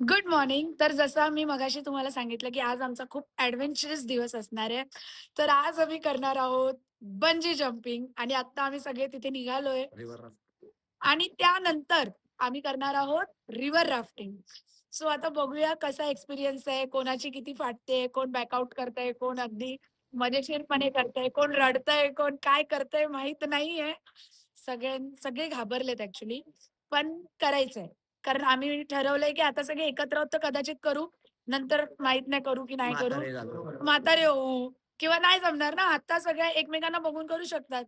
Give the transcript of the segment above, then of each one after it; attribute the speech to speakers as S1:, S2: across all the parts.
S1: Good morning. तर जसं मी मगाशी तुम्हाला सांगितलं, की आज आमचा खूप ॲडव्हेंचरस दिवस असणार आहे. तर आज आम्ही करणार आहोत बंजी जंपिंग आणि आत्ता आम्ही सगळे तिथे निघालोय आणि त्यानंतर आम्ही करणार आहोत रिव्हर राफ्टिंग. सो आता बघूया कसा एक्सपिरियन्स आहे, कोणाची किती फाटते, कोण बॅकआउट करतंय, कोण अगदी मजेशीरपणे करतंय, कोण रडतंय, कोण काय करतंय माहीत नाहीये. सगळे घाबरलेत ॲक्चुअली, पण करायचंय. कारण आम्ही ठरवलंय, की आता सगळे एकत्र आहोत तर कदाचित करू. नंतर माहीत नाही करू की नाही करू. म्हातारे होऊ किंवा नाही जमणार ना. आता सगळ्या एकमेकांना बघून करू शकतात.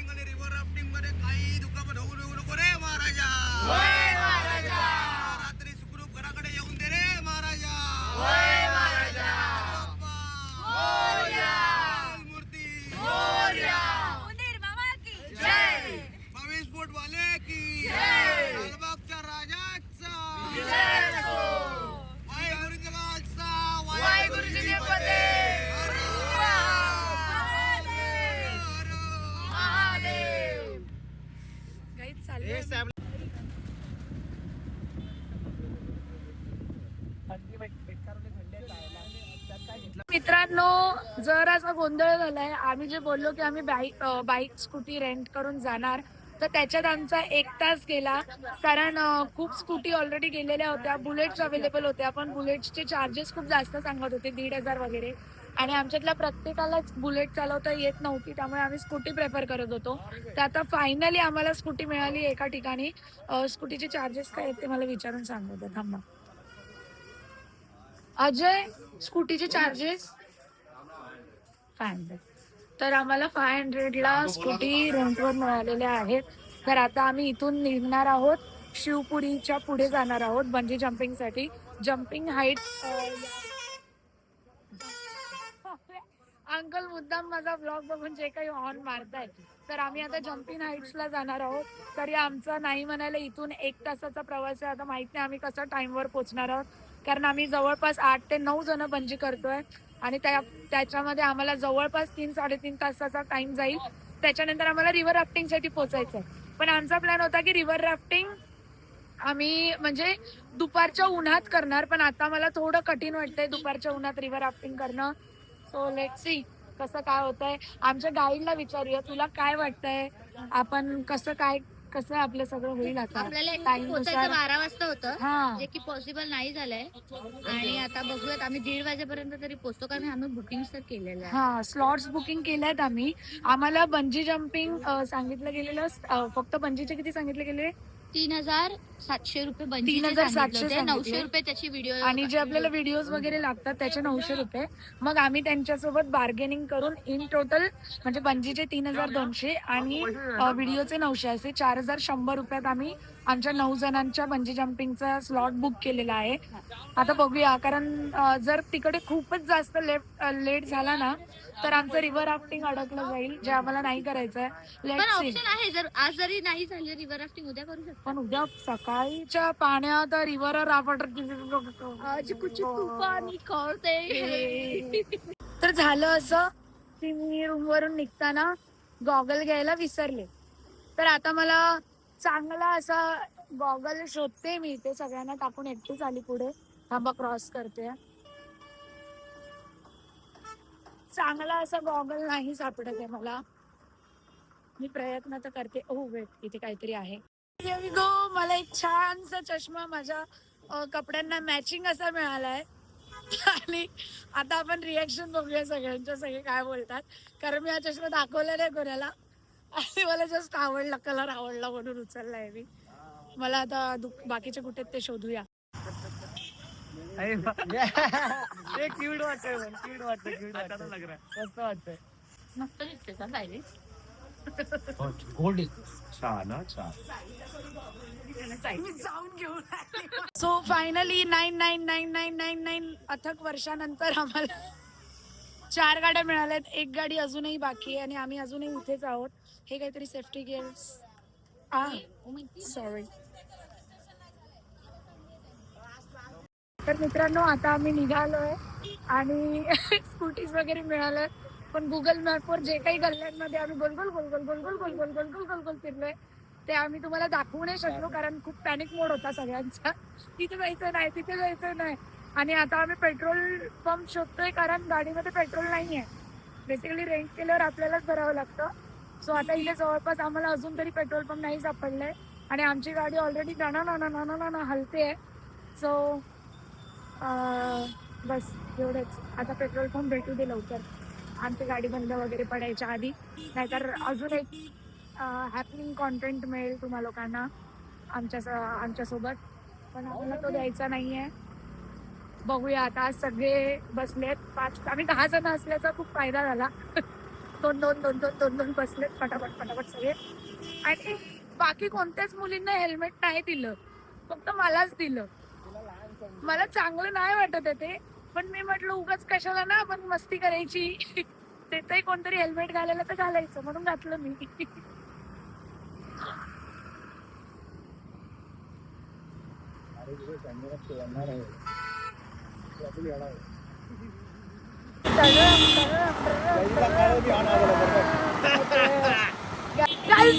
S2: आणि रिव्हर राफ्टिंग मध्ये काही दुखापत होऊ नको रे महाराजा. रात्री सुखरूप घराकडे येऊन दे रे महाराजा. बाप्पा. मूर्ती. बावीस फूट वाले की लालबागच्या राजाचा वाहेगुरु जगाचा वाहेगुरुजी पते.
S1: काहीच चाललंय. मित्रांनो, जरासा गोंधळ झालाय. आम्ही जे बोललो की आम्ही बाईक स्कूटी रेंट करून जाणार, तर त्याच्यात आमचा 1 तास गेला. कारण खूप स्कूटी ऑलरेडी गेलेल्या होत्या, बुलेट्स अवेलेबल होत्या, पण बुलेट्सचे चार्जेस खूप जास्त सांगत होते, 1,500 वगैरे. आणि आमच्यातल्या प्रत्येकालाच बुलेट चालवता येत नव्हती, त्यामुळे आम्ही स्कूटी प्रेफर करत होतो. तर आता फायनली आम्हाला स्कूटी मिळाली एका ठिकाणी. स्कूटीचे चार्जेस काय आहेत ते मला विचारून सांगू द्या, थांबा. अजय, स्कूटीचे चार्जेस 500. तर आम्हाला 500ला स्कूटी रेंटवर मिळालेल्या आहेत. तर आता आम्ही इथून निघणार आहोत, शिवपुरीच्या पुढे जाणार आहोत बंजी जम्पिंगसाठी. जम्पिंग हाईट अंकल मुद्दाम माझा ब्लॉग बघून जे काही हॉर्न मारतायत. तर आम्ही आता जम्पिंग हाईट्सला जाणार आहोत. तरी आमचा नाही म्हणायला इथून 1 तासाचा प्रवास आहे. आता माहित नाही आम्ही कसं टाइमवर पोहोचणार आहोत, कारण आम्ही जवळपास 8 ते 9 जण बंजी करतोय आणि त्याच्यामध्ये आम्हाला जवळपास 3-3.5 तासाचा टाइम जाईल. त्याच्यानंतर आम्हाला रिव्हर राफ्टिंगसाठी पोहोचायचं आहे. पण आमचा प्लॅन होता की रिव्हर राफ्टिंग आम्ही म्हणजे दुपारच्या उन्हात करणार, पण आता मला थोडं कठीण वाटतंय दुपारच्या उन्हात रिव्हर राफ्टिंग करणं. सो लेट सी कसं काय होतंय. आमच्या गाईडला विचारूया, तुला काय वाटतंय, आपण कसं आपलं सगळं होईल आता.
S3: आपल्याला
S1: टाइम
S3: पोहोचायचं 12 वाजता होतं,
S1: हा,
S3: जे की पॉसिबल नाही झालंय. आणि आता बघूयात, आम्ही 1:30 वाजेपर्यंत तरी पोहोचतो, कारण आम्ही बुकिंग तर केलेलं आहे.
S1: हा, स्लॉट्स बुकिंग केल्यात आम्ही. आम्हाला बंजी जम्पिंग सांगितलं गेलेलं, फक्त बंजीचे किती सांगितले गेले?
S3: 3,700 रुपये बंजीचे
S1: 3,700
S3: सांगितले, 900
S1: सांगितले.
S3: रुपये त्याची व्हिडिओ.
S1: आणि जे आपल्याला व्हिडिओज वगैरे लागतात त्याचे 900 रुपये. मग आम्ही त्यांच्यासोबत बार्गेनिंग करून इन टोटल म्हणजे बंजीचे 3,200 आणि व्हिडिओचे 900 असे 4,100 रुपयात आम्ही आमच्या 9 जणांच्या बंजी जम्पिंगचा स्लॉट बुक केलेला आहे. आता बघूया, कारण जर तिकडे खूपच जास्त लेट झाला ना, तर आमचं रिव्हर राफ्टिंग अडकलं जाईल, जे आम्हाला नाही करायचं आहे.
S3: पण
S1: लेट्स सी.
S3: ऑप्शन आहे, जर आज जरी नाही झाली रिव्हर राफ्टिंग, उद्या करू शकतो.
S1: पण उद्या सकाळीच्या पाण्यात रिव्हर राफ्ट
S3: आज कुछ तुफान करते.
S1: तर झालं असं की मी रूमवरून निघताना गॉगल घ्यायला विसरले. तर आता मला चांगला असा गॉगल शोधते मी, ते सगळ्यांना टाकून एकटीच आली पुढे. थांबा, क्रॉस करते. चांगला असा गॉगल नाही सापडत आहे मला. मी प्रयत्न तर करते. ओ वेट, इथे काहीतरी आहे. Here we go. मला एक छानसा चष्मा माझ्या कपड्यांना मॅचिंग असा मिळालाय. आणि आता आपण रिॲक्शन बघूया सगळ्यांच्या, सगळे काय बोलतात. कारण मी हा चष्मा दाखवला नाही कोणाला आणि मला जस्ट आवडला, कलर आवडला म्हणून उचललाय मी. मला आता बाकीचे कुठे ते शोधूया.
S4: क्यूट वाटतंय, क्यूट वाटतंय, क्यूट वाटतंय, मस्त वाटतंय.
S3: मस्त दिसते का सायली?
S4: गोल्ड छान छान.
S1: मी जाऊन घेऊन सो फायनली 9,9,9,9,9 अथक वर्षानंतर आम्हाला 4 गाड्या मिळाल्यात. एक गाडी अजूनही बाकी आहे आणि आम्ही अजूनही इथेच आहोत. हे काहीतरी सेफ्टी गिअर्स. सॉरी. तर मित्रांनो, आता आम्ही निघालोय आणि स्कूटीज वगैरे मिळाल्यात. पण गुगल मॅपवर जे काही गल्ल्यांमध्ये आम्ही गोल गोल गोल गोल गोल गोल गोल गोल गोल गोल गोल गोल फिरलोय ते आम्ही तुम्हाला दाखवू नाही शकलो, कारण खूप पॅनिक मोड होता सगळ्यांचा. तिथे जायचं नाही, तिथे जायचं नाही. आणि आता आम्ही पेट्रोल पंप शोधतोय, कारण गाडीमध्ये पेट्रोल नाहीये. बेसिकली रेंट केल्यावर आपल्यालाच भरावं लागतं. सो आता इथे जवळपास आम्हाला अजून तरी पेट्रोल पंप नाही सापडलंय आणि आमची गाडी ऑलरेडी ना हलते. सो बस एवढंच. आता पेट्रोल पंप भेटू दे लवकर, आमची गाडी बंद वगैरे पडायच्या आधी, नाहीतर अजून एक हॅपनिंग कॉन्टेंट मिळेल तुम्हा लोकांना आमच्यासोबत. पण आम्हाला तो द्यायचा नाहीये. बघूया आता. आज सगळे बसलेत, 5 आम्ही 10 जण असल्याचा खूप फायदा झाला. दोन बसलेत पटापट सगळे. आणि बाकी कोणत्याच मुलींना हेल्मेट नाही दिलं, फक्त मलाच दिलं. मला चांगलं नाही वाटत आहे ते, पण मी म्हटलं उगाच कशाला ना आपण मस्ती करायची. तिथे कोणतरी हेल्मेट घालायला तर घालायचं, म्हणून घातलं मी.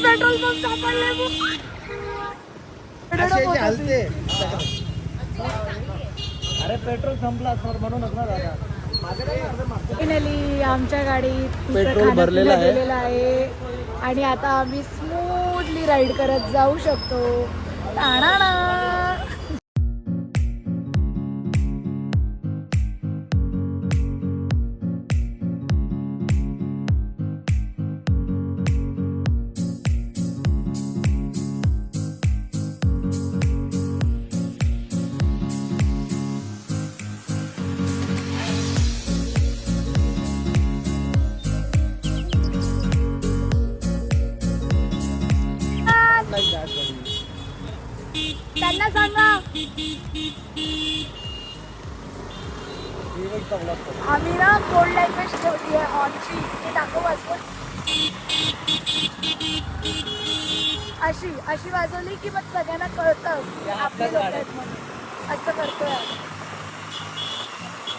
S1: पेट्रोल पंप सापडले.
S4: अरे पेट्रोल संपला सर, म्हणूनच ना दादा.
S1: फायनली आमच्या गाडीत
S4: पेट्रोल भरलेलं
S1: आहे आणि आता आम्ही स्मूथली राईड करत जाऊ शकतो. टाणाणा. त्यांना सांगा आम्ही ना कोल्ड लँग्वेज ठेवली आहे ऑनची, ते दाखव वाजवून. अशी वाजवली की मग सगळ्यांना कळतं की आपले लोक आहेत म्हणून. असं करतोय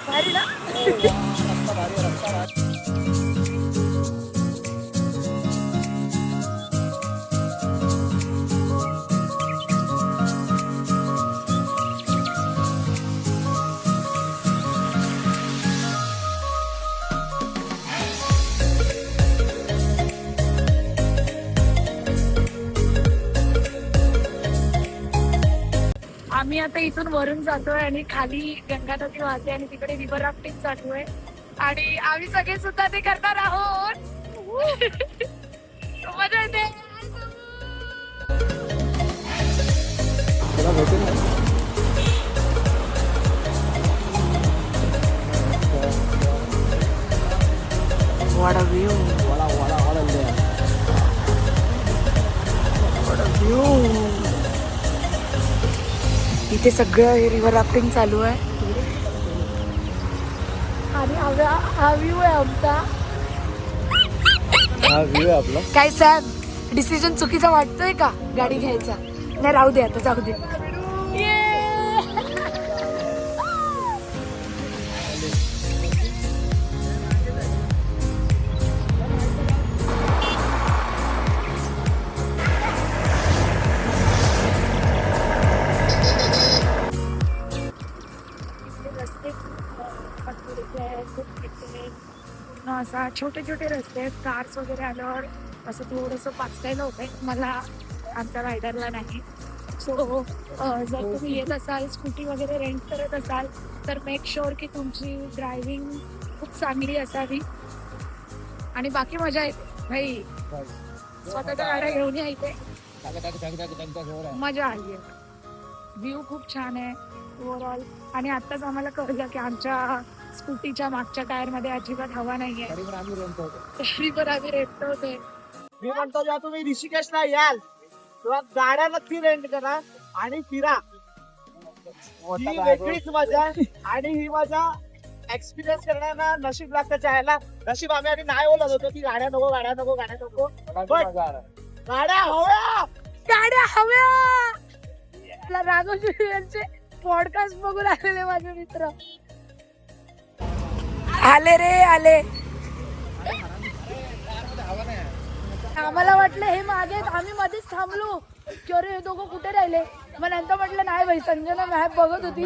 S1: भारी ना. आम्ही आता इथून वरून जातोय आणि खाली गंगा नदी वाहते आणि तिकडे रिव्हर राफ्टिंग चालू आहे आणि आम्ही सगळे सुद्धा ते करणार आहोत. मजा येते. What a view. What a view. इथे सगळं रिव्हर राफ्टिंग चालू आहे आणि हा व्ह्यू आहे आमचा.
S4: हा व्ह्यू आहे आपला.
S1: काय साहेब, डिसिजन चुकीचा वाटतोय का गाडी घ्यायचा? नाही, राहू दे, आता जाऊ दे. असा छोटे छोटे रस्ते आहेत. कार्स वगैरे आल्यावर असं थोडंसं पाचकायला होतंय मला, आमच्या रायडरला नाही. सो जर तुम्ही येत असाल, स्कूटी वगैरे रेंट करत असाल, तर मेक शुअर की तुमची ड्रायव्हिंग खूप चांगली असावी. आणि बाकी मजा येते भाई, स्वतःच्या गाड्या घेऊन यायचे, मजा आली आहे. व्ह्यू खूप छान आहे ओव्हरऑल. आणि आत्ताच आम्हाला कळलं की आमच्या स्कूटीच्या मागच्या टायर मध्ये अजिबात हवा नाहीये, तरी पण आम्ही रेटतोय.
S4: मी म्हणतो जेव्हा तुम्ही ऋषिकेशला याल तेव्हा गाड्या नक्की रेंट करा आणि फिरा. ही वेगळीच मजा आणि ही मजा एक्सपिरियन्स करण्याला नशीब लागतं. चायला नशीब आम्ही आधी नाही बोलत होतो की गाड्या नको गाड्या नको गाड्या नको, पण गाड्या हव्या,
S1: गाड्या हव्या. राघव यांचे पॉडकास्ट बघून आलेले माझे मित्र आले रे आले. आम्हाला वाटलं हे मागे आहेत, आम्ही मध्येच थांबलो की अरे हे दोघं कुठे राहिले. मग नंतर म्हटलं नाही भाई, संजना मॅप बघत होती,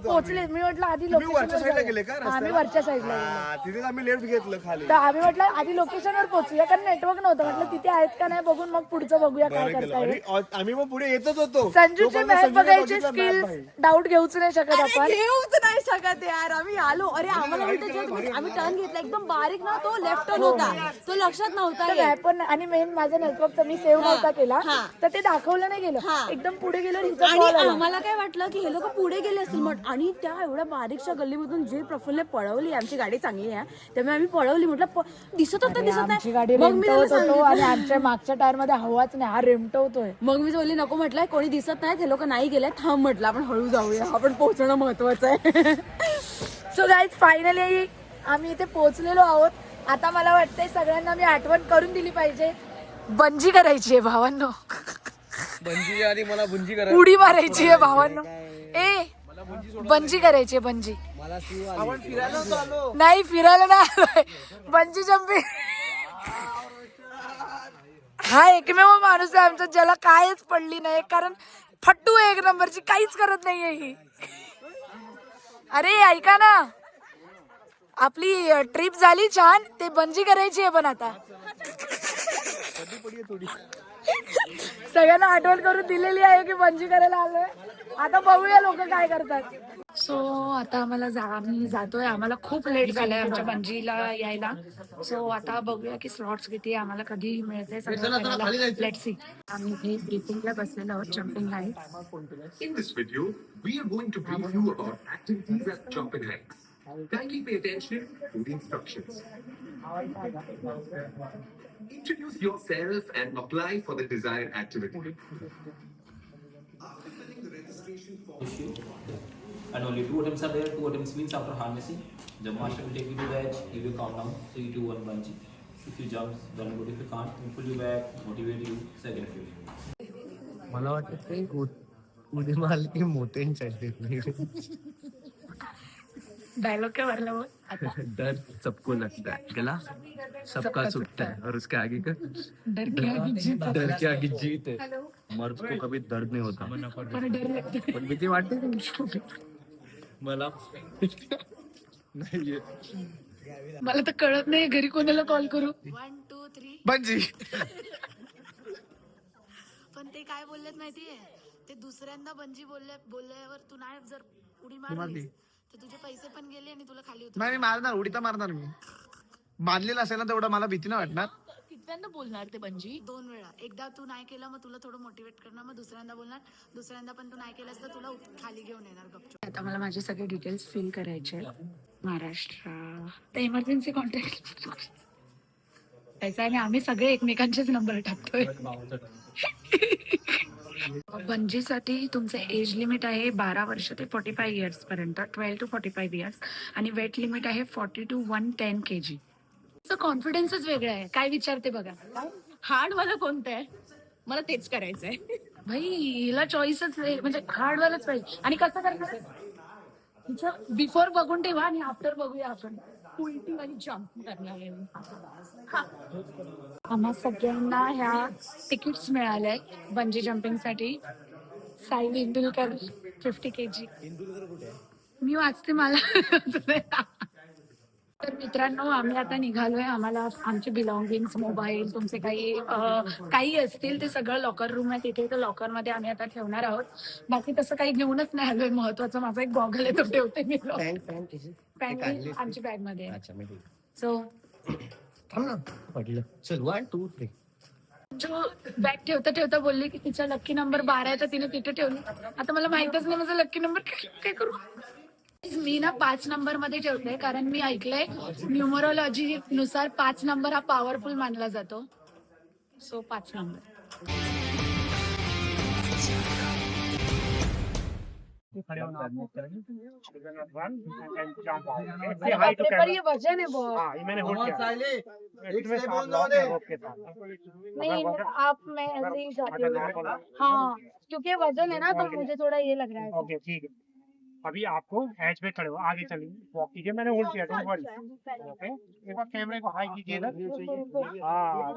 S1: पोहोचले. मी म्हटलं आधी
S5: वरच्या साईडला गेले का
S1: लोकेशन. आम्ही वरच्या साईडला गेलो.
S5: हा, तिथेच आम्ही लेफ्ट घेतलं खाली.
S1: तर आम्ही म्हटलं आधी लोकेशनवर पोहोचूया, कारण नेटवर्क नव्हतं. म्हटलं तिथे आहेत का नाही बघून मग पुढचं बघूया काय
S5: बरं
S1: करता
S5: केलं.
S1: येईल.
S5: आणि आम्ही मग पुढे येतच होतो.
S1: संजूचे
S5: तोपर्यंत
S1: मॅप
S5: संजूने
S1: बघायचे
S5: बघितलं
S1: स्किल
S5: map भाई.
S1: डाऊट घेऊच नाही शकत आपण.
S6: घेऊच नाही शकत यार. आम्ही आलो, अरे आम्हाला उलट जे तुम्ही आम्ही टर्न घेतला एकदम बारीक ना, तो लेफ्ट टर्न होता, तो लक्षात नव्हता
S1: तर
S6: येत.
S1: मॅप पण, आणि मेन माझा नेटवर्कचा मी सेव्ह नव्हता केला, तर ते दाखवलं नाही गेलं. एकदम पुढे गेलो, हिचा
S6: आणि
S1: call आला.
S6: आम्हाला काय वाटलं की हे लोक पुढे गेले असतील मग, आणि त्या एवढ्या बारीकच्या गल्लीमधून जे प्रफुल्लने पळवली, आमची गाडी चांगली आहे त्यामुळे आम्ही पळवली. म्हटलं दिसत होतं दिसत
S1: आमची गाडी
S6: नाही. मग मी त्याला
S1: रेमटवत होतो
S6: सांगितलं.
S1: आणि आमच्या मागच्या टायर मध्ये हवाच नाही, हा रेमटवतोय.
S6: मग मी बोलली नको, म्हटलंय कोणी दिसत नाही, हे लोक नाही गेले, थांब म्हटलं आपण हळू जाऊया, आपण पोहोचणं महत्वाचं आहे.
S1: सो गाईज फायनली आम्ही इथे पोहोचलेलो आहोत. आता मला वाटतंय सगळ्यांना मी आठवण करून दिली पाहिजे, बंजी करायची आहे भावांनो.
S5: बंजी आणि मला बुंजी करा.
S1: उडी मारायची आहे भावांनो. ए बंजी करायची आहे, बंजी.
S5: आपण फिरायला होतो आलो.
S1: नाही फिरायला नाही आलोय, बंजी जम्पिंग. हा एकमेव माणूस आहे आमचा ज्याला कायच पडली नाही, कारण फट्टू आहे एक नंबरची, काहीच करत नाहीये ही. अरे ऐका ना, आपली ट्रिप झाली छान, ते बंजी करायची आहे पण आता. सगळ्यांना आठवण करून दिलेली आहे की बंजी करायला आलोय. आता बघूया लोक काय करतात. सो आता आम्ही जातोय. आम्हाला खूप लेट झालंय आमच्या बंजीला यायला. सो आता बघूया की स्लॉट्स किती आम्हाला कधी मिळते. Let's see. आम्ही इथे ब्रीफिंगला बसलेलो आहोत, jumping line.
S7: In this video, we are going to brief you about activities at jumping heights. Kindly pay attention to the instructions. Introduce yourself and apply for the desired activity.
S8: And only 2 attempts are there. 2 attempts means after harnessing, the master will take you to the edge, give you a countdown, 3, 2, 1 bungee. If you jump, then good. If you can't, we'll pull you back, motivate you, second phase.
S5: मला वाटत ते उडी मारली की मोठे चढते.
S1: Dialogue काय भरला वो?
S5: डर सबको लगता है, गला सबका सूखता है और उसके आगे का
S1: डर के आगे जीत.
S5: डर के आगे जीत है. मर्द को कभी दर्द नहीं होता.
S1: पण डर लगता है.
S5: पण भीती वाटते मला. नाही
S1: मला तर कळत नाही घरी कोणाला कॉल करू. 1 2 3
S5: बंजी.
S1: पण ते काय बोललेत माहितीये, ते दुसऱ्यांदा बंजी बोलल्यावर तू नाही जर उडी मारली तर तुझे पैसे पण गेले आणि तुला खाली उतर.
S5: नाही मी मारणार, उडी तर मारणार मी. बांधलेलं असेल ना तेवढं मला भीती नाही वाटणार.
S1: कितव्यांदा बोलणार ते बंजी? 2 वेळा. एकदा तू नाही केलं मग तुला थोडं मोटिवेट करणार, मग दुसऱ्यांदा बोलणार, दुसऱ्यांदा पण तू नाही केलंस तर तुला खाली घेऊन येणार गपचूप. आता मला माझे सगळे डिटेल्स फिल करायचे. महाराष्ट्र तर इमर्जन्सी कॉन्टॅक्ट त्याचा, आणि आम्ही सगळे एकमेकांचेच नंबर टाकतोय. बंजीसाठी तुमचं एज लिमिट आहे 12 वर्ष ते 45 इयर्स पर्यंत, 12 to 45 इयर्स, आणि वेट लिमिट आहे 40 to 110 kg. कॉन्फिडन्सच वेगळं आहे. काय विचारते बघा,
S6: हार्ड वाला कोणतं आहे, मला तेच करायचंय.
S1: भाई हिला चॉईसच म्हणजे हार्डवालच पाहिजे. आणि कसं करणार, तिचं बिफोर बघून ठेवा आणि आफ्टर बघूया आपण.
S6: उलटी वाली जम्प करणार आहे मी.
S1: आम्हा सगळ्यांना ह्या तिकीट्स मिळाल्या बंजी जम्पिंग साठी. साई इंदुलकर 50 kg. मी वाचते, मला. तर मित्रांनो आम्ही आता निघालोय. आम्हाला आमचे बिलॉंगिंग्स, मोबाईल, तुमचे काही असतील ते सगळं लॉकर रूम आहे तिथे, तर लॉकर मध्ये आम्ही आता ठेवणार आहोत. बाकी तसं काही घेऊनच नाही आलोय. महत्वाचं माझा एक गॉगल आहे तो ठेवते मी. पॅन्ट आमची बॅग मध्ये. सो
S5: चल 1 2 3.
S1: जो बॅग ठेवता ठेवता बोलली की तिचा लक्की नंबर 12 आहे तर तिने तिथे ठेवली. आता मला माहितच नाही माझा लक्की नंबर काय करू. मी ना 5 नंबर मध्ये ठेवते, कारण मी ऐकलंय न्यूमरोलॉजी नुसार 5 नंबर हा पॉवरफुल मानला जातो. So 5 number.
S4: पर ये वजन है बहुत.
S1: नहीं आप, मैं ऐसे ही जाती हूँ. हाँ क्योंकि वजन है ना तो मुझे थोड़ा ये लग रहा है.
S4: ओके ठीक है.
S9: अभी आपको एज पे खड़े हो, आगे चलिए, वॉक कीजिए, मैंने होल्ड किया, डोंट वरी। ओके, एक बार कैमरे को हाई कीजिए इधर। हाँ,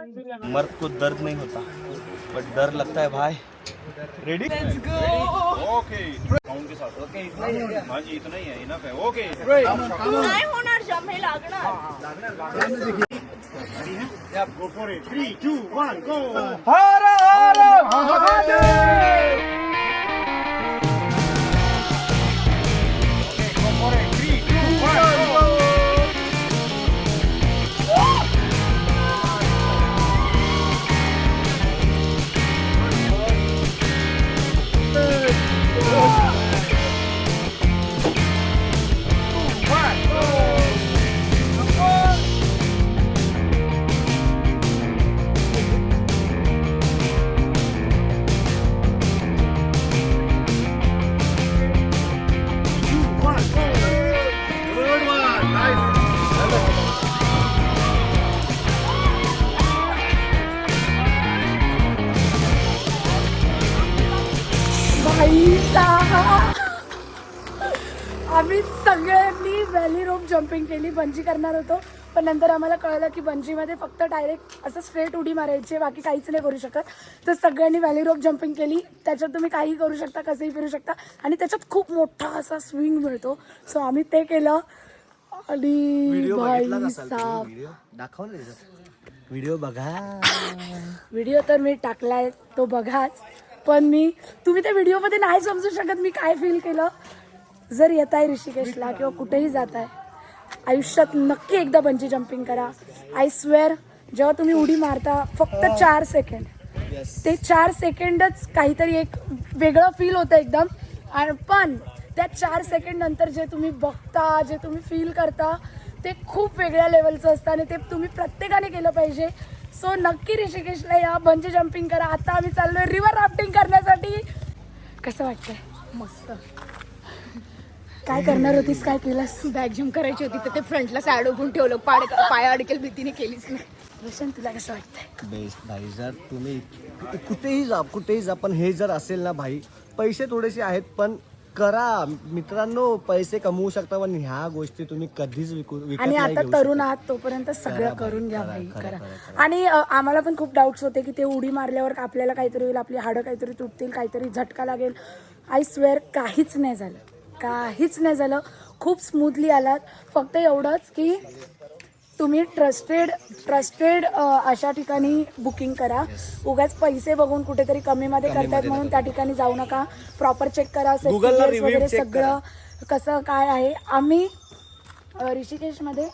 S10: मर्द को दर्द नहीं होता बट डर लगता है भाई। Ready? Let's go. Okay, count के साथ। ओके, इतना ही है। हां जी, इतना ही है, इनफ है। ओके,
S6: नाही होणार जम, हे लागणार।
S9: या गो फॉर इट। 3 2 1 गो।
S4: हर हर महादेव।
S1: आम्ही सगळ्यांनी व्हॅली रोप जम्पिंग केली, बंजी करणार होतो, पण नंतर आम्हाला कळलं की बंजीमध्ये फक्त डायरेक्ट असं स्ट्रेट उडी मारायची, बाकी काहीच नाही करू शकत. तर सगळ्यांनी व्हॅली रोप जम्पिंग केली. त्याच्यात तुम्ही काही करू शकता, कसंही फिरू शकता आणि त्याच्यात खूप मोठा असा स्विंग मिळतो. सो आम्ही ते केलं आणि भाई साहब
S10: दाखवलं व्हिडिओ बघा.
S1: व्हिडिओ तर मी टाकलाय, तो बघाच. पण तुम्ही त्या व्हिडिओमध्ये नाही समजू शकत मी काय फील केलं. जर येत आहे ऋषिकेशला किंवा कुठेही जात आहे, आयुष्यात नक्की एकदा बंजी जम्पिंग करा. आय स्वेअर, जेव्हा तुम्ही उडी मारता फक्त 4 सेकंड, ते 4 सेकंडच काहीतरी एक वेगळं फील होतं एकदम. पण त्या 4 सेकंड नंतर जे तुम्ही बघता, जे तुम्ही फील करता, ते खूप वेगळ्या लेवलचं असतं आणि ते तुम्ही प्रत्येकाने केलं पाहिजे. सो नक्की ऋषिकेशला या, बंजी जम्पिंग करा. आता आम्ही चाललोय रिव्हर राफ्टिंग करण्यासाठी. कसं वाटतंय? मस्त. काय करणार होतीस, काय केलंस?
S6: बॅग जम्प करायची होती तर ते फ्रंटला सॅड ओढून ठेवलं, पाया अडकेल भीतीने केलीच नाही.
S1: रोशन, तुला कसं वाटतंय?
S10: बेस्ट भाई. जर तुम्ही कुठेही जा पण हे जर असेल ना भाई, पैसे थोडेसे आहेत पण करा मित्रांनो. पैसे कमवू शकता पण ह्या गोष्टी तुम्ही कधीच विकत
S1: आणि
S10: नाही
S1: आता
S10: घेऊ
S1: तरुण
S10: शकत.
S1: आहात तोपर्यंत सगळं
S10: करा
S1: करून
S10: भाई,
S1: घ्या
S10: करा,
S1: भाई,
S10: करा,
S1: करा.
S10: करा, करा.
S1: आणि आम्हाला पण खूप डाऊट्स होते की ते उडी मारल्यावर आपल्याला काहीतरी होईल, आपली हाडं काहीतरी तुटतील, काहीतरी झटका लागेल. आय स्वेअर काहीच नाही झालं, काहीच नाही झालं. खूप स्मूथली आलात. फक्त एवढंच की तुम्ही ट्रस्टेड अशा ठिकाणी बुकिंग करा. उगाच पैसे बघून कुठेतरी कमीमध्ये करतायत म्हणून त्या ठिकाणी जाऊ नका. प्रॉपर चेक करा,
S10: Google ला
S1: सेफ्टी
S10: review
S1: वगैरे
S10: check
S1: सगळं कसं काय आहे. आम्ही ऋषिकेशमध्ये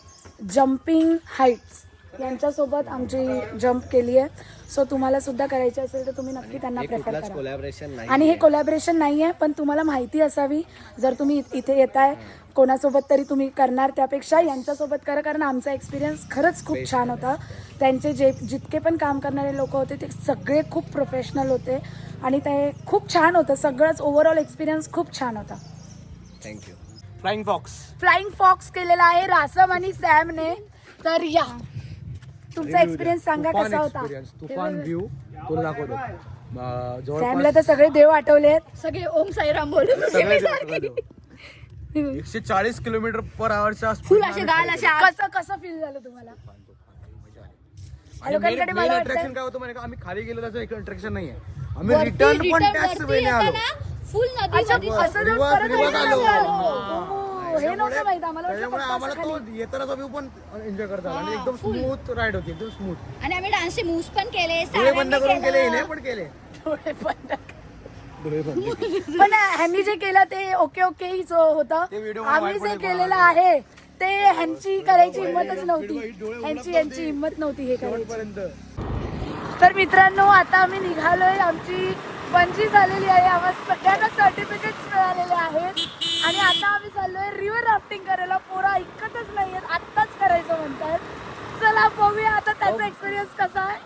S1: जम्पिंग हाईट्स यांच्यासोबत आमची जम्प केली आहे. सो तुम्हाला सुद्धा करायची असेल तर तुम्ही नक्की त्यांना प्रेफर करा.
S10: कोलॅबरेशन नाही
S1: आणि हे कोलॅबरेशन नाही आहे, पण तुम्हाला माहिती असावी. जर तुम्ही इथे येत आहे कोणासोबत तरी तुम्ही करणार त्यापेक्षा यांच्यासोबत करा, कारण आमचा एक्सपिरियन्स खरंच खूप छान होता. त्यांचे जितके पण काम करणारे लोक होते ते सगळे खूप प्रोफेशनल होते आणि ते खूप छान होतं. सगळंच ओव्हरऑल एक्सपिरियन्स खूप छान होता.
S10: थँक्यू.
S1: फ्लाइंग फॉक्स केलेला आहे रासम आणि सॅमने. तर या, तुमचा एक्सपिरियन्स सांगा कसा होता.
S5: तुफान व्ह्यू तुला दाखवतो.
S1: सॅमला तर सगळे देव आठवलेत.
S6: सगळे ओम साईराम बोलले.
S5: 140 km/h
S6: फुल असे गाल असे
S1: कसं फील झालं तुम्हाला? लोकांकडे मला
S5: अट्रॅक्शन काय होतं माहिती का, आम्ही खाली गेलो त्याचं एक अट्रॅक्शन नाहीये. आम्ही रिटर्न पण त्याच वेळेने आलो.
S6: फुल नदी
S1: असं जाऊन परत
S5: रिवर्स आलो.
S1: हे नव्हतं माहित आम्हाला.
S5: त्याच्यामुळे आम्हाला तो येतानाचा व्ह्यू पण एन्जॉय करता आला आणि एकदम स्मूथ राईड होती, एकदम स्मूथ.
S6: आणि आम्ही डान्सचे मूव्स पण केले,
S5: डोळे बंद करून केले, हिने पण केले.
S1: पण ह्यांनी जे केलं ते ओके हीच होतं. आम्ही जे केलेलं आहे ते ह्यांची करायची हिंमतच नव्हती. ह्यांची हिंमत नव्हती हे करायची. तर मित्रांनो, आता आम्ही निघालोय. आमची बंजी झालेली आहे. आम्हाला सगळ्यांना सर्टिफिकेट्स मिळालेले आहेत आणि आता आम्ही चाललोय रिव्हर राफ्टिंग करायला. पोरं ऐकतच नाहीयेत, आत्ताच करायचं म्हणतात. चला बघूया आता त्याचा एक्सपिरियन्स कसा आहे.